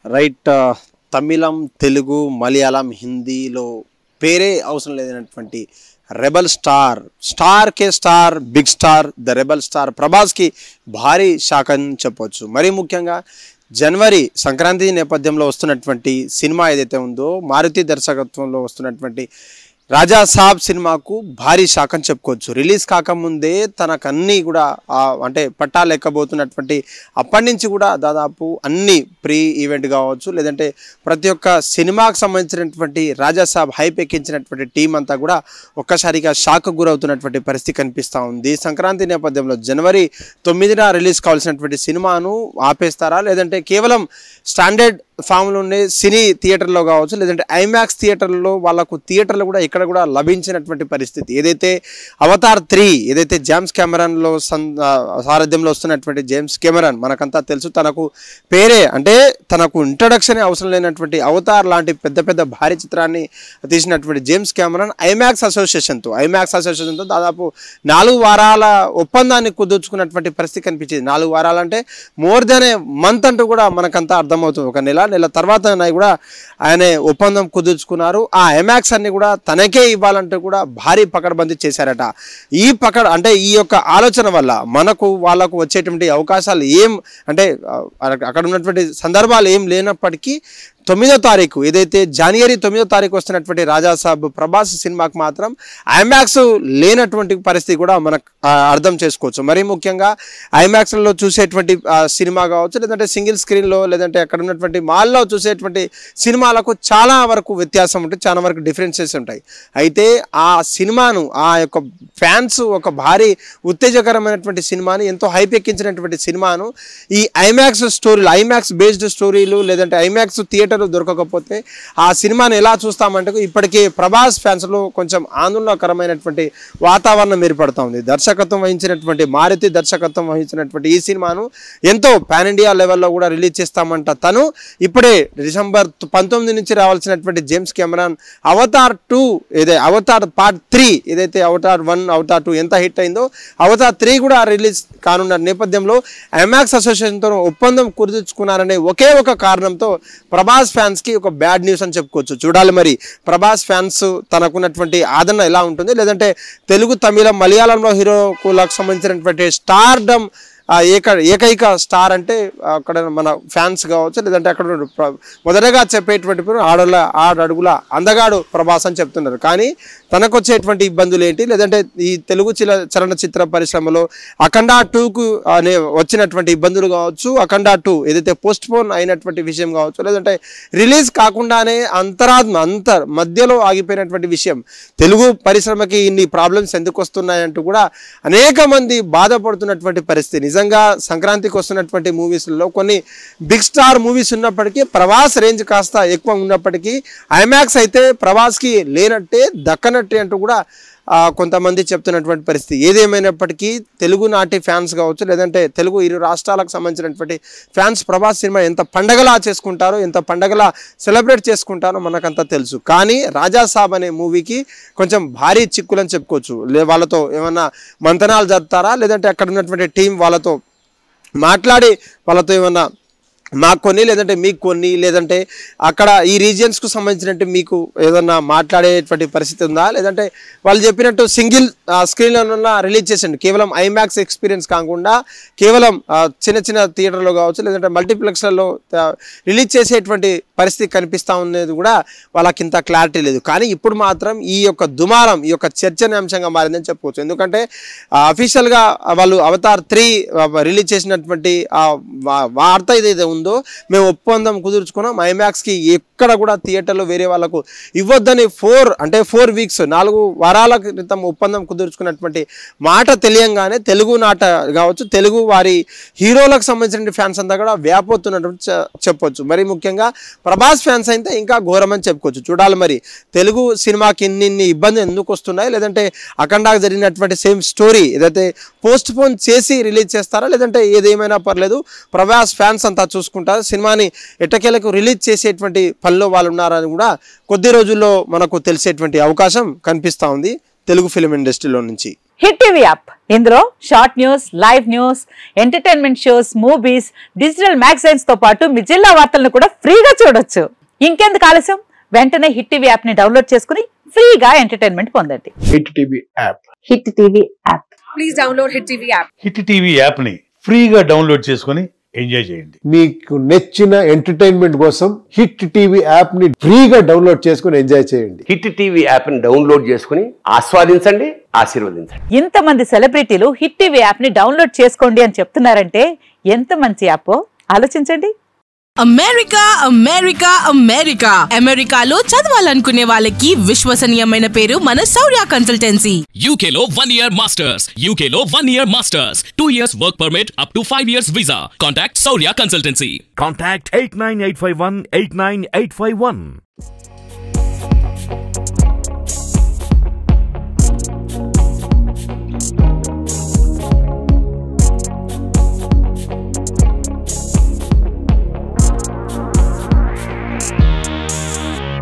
Right. తమిళం, తెలుగు, మలయాళం, హిందీలో పేరే అవసరం లేదన్నటువంటి rebel star star big star the rebel star ప్రభాస్కి భారీ షాక్ అని చెప్పవచ్చు. మరీ ముఖ్యంగా జనవరి సంక్రాంతి నేపథ్యంలో వస్తున్నటువంటి సినిమా ఏదైతే ఉందో మారుతి దర్శకత్వంలో వస్తున్నటువంటి రాజా సాబ్ సినిమాకు భారీ షాక్ అని చెప్పుకోవచ్చు. రిలీజ్ కాకముందే తనకన్నీ కూడా అంటే పట్టాలు ఎక్కబోతున్నటువంటి అప్పటి నుంచి కూడా దాదాపు అన్ని ప్రీ ఈవెంట్ కావచ్చు, లేదంటే ప్రతి ఒక్క సినిమాకు సంబంధించినటువంటి రాజా సాబ్ హైప్ ఎక్కించినటువంటి టీం అంతా కూడా ఒక్కసారిగా షాక్ గురవుతున్నటువంటి పరిస్థితి కనిపిస్తూ ఉంది. సంక్రాంతి నేపథ్యంలో జనవరి 9న రిలీజ్ కావాల్సినటువంటి సినిమాను ఆపేస్తారా, లేదంటే కేవలం స్టాండర్డ్ ఫామ్లోనే సినీ థియేటర్లో కావచ్చు, లేదంటే ఐమాక్స్ థియేటర్లో వాళ్ళకు థియేటర్లు కూడా ఇక్కడ కూడా లభించినటువంటి పరిస్థితి. ఏదైతే అవతార్ 3 ఏదైతే జేమ్స్ కెమెరాన్లో సారథ్యంలో వస్తున్నటువంటి జేమ్స్ కెమెరాన్ మనకంతా తెలుసు, తనకు పేరే అంటే తనకు ఇంట్రడక్షనే అవసరం లేనటువంటి అవతార్ లాంటి పెద్ద పెద్ద భారీ చిత్రాన్ని తీసినటువంటి జేమ్స్ కెమెరాన్ ఐమాక్స్ అసోసియేషన్తో దాదాపు 4 వారాల ఒప్పందాన్ని కుదుర్చుకున్నటువంటి పరిస్థితి కనిపించింది. 4 వారాలంటే మోర్ దెన్ ఏ మంత్ అంటూ కూడా మనకంతా అర్థమవుతుంది. ఒక నెల తర్వాత కూడా ఆయన ఒప్పందం కుదుర్చుకున్నారు. ఆ ఐమాక్స్ అన్ని కూడా తనకే ఇవ్వాలంటూ కూడా భారీ పకడ్బందీ చేశారట. అంటే ఈ యొక్క ఆలోచన వల్ల వాళ్ళకు వచ్చేటువంటి అవకాశాలు అంటే అక్కడ ఉన్నటువంటి సందర్భాలు ఏం లేనప్పటికీ 9వ తారీఖు ఏదైతే జనవరి 9వ తారీఖు వస్తున్నటువంటి రాజాసాబ్ ప్రభాస్ సినిమాకు మాత్రం ఐమాక్స్ లేనటువంటి పరిస్థితి కూడా మనకు అర్థం చేసుకోవచ్చు. మరీ ముఖ్యంగా ఐమాక్స్లో చూసేటువంటి సినిమా కావచ్చు, లేదంటే సింగిల్ స్క్రీన్లో, లేదంటే అక్కడ ఉన్నటువంటి మాల్లో చూసేటువంటి సినిమాలకు చాలా వరకు వ్యత్యాసం ఉంటుంది, చాలా వరకు డిఫరెన్సెస్ ఉంటాయి. అయితే ఆ సినిమాను ఆ యొక్క ఫ్యాన్స్ ఒక భారీ ఉత్తేజకరమైనటువంటి సినిమాని, ఎంతో హైప్ ఎక్కించినటువంటి సినిమాను ఈ ఐమాక్స్ బేస్డ్ స్టోరీలు, లేదంటే ఐమాక్స్ థియేటర్ దొరకకపోతే ఆ సినిమాని ఎలా చూస్తామంటే ఇప్పటికే ప్రభాస్ ఫ్యాన్స్లో కొంచెం ఆందోళనకరమైనటువంటి వాతావరణం ఏర్పడుతూ ఉంది. మారుతి దర్శకత్వం వహించినటువంటి ఈ సినిమాను ఎంతో పాన్ ఇండియా లెవెల్లో కూడా రిలీజ్ చేస్తామంట. తను ఇప్పుడే డిసెంబర్ 19 నుంచి రావాల్సినటువంటి జేమ్స్ కెమెరాన్ అవతార్ పార్ట్ 3 ఏదైతే అవతార్ 1 అవతార్ 2 ఎంత హిట్ అయిందో అవతార్ 3 కూడా రిలీజ్ కానున్న నేపథ్యంలో ఐమాక్స్ అసోసియేషన్తో ఒప్పందం కుదుర్చుకున్నారనే ఒకే ఒక కారణంతో ప్రభాస్ ఫ్యాన్స్కి ఒక బ్యాడ్ న్యూస్ అని చెప్పుకోవచ్చు. చూడాలి మరి ప్రభాస్ ఫ్యాన్స్ తనకున్నటువంటి ఆదరణ ఎలా ఉంటుంది, లేదంటే తెలుగు, తమిళం, మలయాళంలో హీరోలకు సంబంధించినటువంటి స్టార్డమ్ ఏకైక స్టార్ అంటే అక్కడ మన ఫ్యాన్స్ కావచ్చు, లేదంటే అక్కడ మొదటగా చెప్పేటువంటి ఆడడుగుల అందగాడు ప్రభాస్ అని చెప్తున్నారు. కానీ తనకు వచ్చేటువంటి ఇబ్బందులు ఏంటి, లేదంటే ఈ తెలుగు చలనచిత్ర పరిశ్రమలో అఖండ 2కు వచ్చినటువంటి ఇబ్బందులు కావచ్చు, అఖండ 2 ఏదైతే పోస్ట్ పోన్ అయినటువంటి విషయం కావచ్చు, లేదంటే రిలీజ్ కాకుండానే మధ్యలో ఆగిపోయినటువంటి విషయం, తెలుగు పరిశ్రమకి ఇన్ని ప్రాబ్లమ్స్ ఎందుకు వస్తున్నాయంటూ కూడా అనేక మంది బాధపడుతున్నటువంటి పరిస్థితి. నిజంగా సంక్రాంతికి వస్తున్నటువంటి మూవీస్లో కొన్ని బిగ్ స్టార్ మూవీస్ ఉన్నప్పటికీ ప్రభాస్ రేంజ్ కాస్త ఎక్కువ ఉన్నప్పటికీ ఐమాక్స్ అయితే ప్రభాస్కి లేనట్టే దక్కనట్టే అంటూ కూడా కొంతమంది చెప్తున్నటువంటి పరిస్థితి. ఏదేమైనప్పటికీ తెలుగు నాటి ఫ్యాన్స్ కావచ్చు, లేదంటే తెలుగు 2 రాష్ట్రాలకు సంబంధించినటువంటి ఫ్యాన్స్ ప్రభాస్ సినిమా ఎంత పండగలా చేసుకుంటారో, ఎంత పండగలా సెలబ్రేట్ చేసుకుంటారో మనకంతా తెలుసు. కానీ రాజా సాబ్ అనే మూవీకి కొంచెం భారీ చిక్కులని చెప్పుకోవచ్చు. వాళ్ళతో ఏమన్నా మంతనాలు జరుపుతారా, లేదంటే అక్కడ ఉన్నటువంటి టీం వాళ్ళతో మాట్లాడి వాళ్ళతో ఏమన్నా మాకు కొన్ని, లేదంటే మీకు కొన్ని, లేదంటే అక్కడ ఈ రీజియన్స్కు సంబంధించినట్టు మీకు ఏదన్నా మాట్లాడేటువంటి పరిస్థితి ఉందా, లేదంటే వాళ్ళు చెప్పినట్టు సింగిల్ స్క్రీన్లో రిలీజ్ చేసండి, కేవలం ఐమాక్స్ ఎక్స్పీరియన్స్ కాకుండా కేవలం చిన్న థియేటర్లో కావచ్చు, లేదంటే మల్టీప్లెక్స్లలో రిలీజ్ చేసేటువంటి పరిస్థితి కనిపిస్తూ ఉన్నది కూడా వాళ్ళకి ఇంత క్లారిటీ లేదు. కానీ ఇప్పుడు మాత్రం ఈ యొక్క దుమారం, ఈ యొక్క చర్చనీయాంశంగా మారిందని చెప్పుకోవచ్చు. ఎందుకంటే అఫీషియల్గా వాళ్ళు అవతార్ 3 రిలీజ్ చేసినటువంటి వార్త ఏదైతే ఉందో మేము ఒప్పందం కుదుర్చుకున్నాం, ఐమాక్స్కి ఎక్కడ కూడా థియేటర్లో వేరే వాళ్ళకు ఇవ్వద్దని 4 వీక్స్ 4 వారాల క్రితం ఒప్పందం కుదుర్చుకున్నటువంటి మాట తెలియంగానే తెలుగు నాట కావచ్చు, తెలుగు వారి హీరోలకు సంబంధించిన ఫ్యాన్స్ అంతా కూడా వ్యాపోతున్నటువంటి చెప్పొచ్చు. మరి ముఖ్యంగా ప్రభాస్ ఫ్యాన్స్ అయితే ఇంకా ఘోరమని చెప్పుకోవచ్చు. చూడాలి మరి తెలుగు సినిమాకి ఇన్ని ఇబ్బందులు ఎందుకు వస్తున్నాయి, లేదంటే అఖండాకు జరిగినటువంటి సేమ్ స్టోరీ ఏదైతే పోస్ట్ పోన్ చేసి రిలీజ్ చేస్తారా, లేదంటే ఏదేమైనా పర్లేదు ప్రభాస్ ఫ్యాన్స్ అంతా చూసుకుంటారు, సినిమాని ఎట్టకేలకు రిలీజ్ చేసేటువంటి పనిలో వాళ్ళు ఉన్నారని కూడా కొద్ది రోజుల్లో మనకు తెలిసేటువంటి అవకాశం కనిపిస్తూ ఉంది తెలుగు ఫిలిం ఇండస్ట్రీలో నుంచి. హిట్ టీవీ యాప్ ఇందులో short news, live news, entertainment shows, movies, digital magazines తో పాటు మీ జిల్లా వార్తలను కూడా ఫ్రీగా చూడొచ్చు. ఇంకెందుకు ఆలస్యం, వెంటనే హిట్ టీవీ యాప్ ని డౌన్లోడ్ చేసుకుని ఫ్రీగా ఎంటర్టైన్మెంట్ పొందండి. Hit TV app. Hit TV app. Please download hit TV app. Hit TV app ని ఫ్రీగా డౌన్లోడ్ చేసుకుని ఎంజాయ్ చేయండి. మీకు నచ్చిన ఎంటర్టైన్మెంట్ కోసం హిట్ టీవీ యాప్ ని ఫ్రీగా డౌన్లోడ్ చేసుకుని ఎంజాయ్ చేయండి. హిట్ టీవీ యాప్ ని డౌన్లోడ్ చేసుకుని ఆస్వాదించండి, ఆశీర్వదించండి. ఇంతమంది సెలబ్రిటీలు హిట్ టీవీ యాప్ ని డౌన్లోడ్ చేసుకోండి అని చెప్తున్నారంటే ఎంత మంచి యాప్ ఆలోచించండి. అమెరికా అమెరికా అమెరికా అమెరికాలో చదవాలనుకునే వాళ్ళకి విశ్వసనీయమైన పేరు మన శౌర్య కన్సల్టెన్సీ. UK లో 1 year masters, UK లో 1 year masters, 2 years work permit up to 5 years visa. Contact Saurya Consultancy. Contact 89851 89851.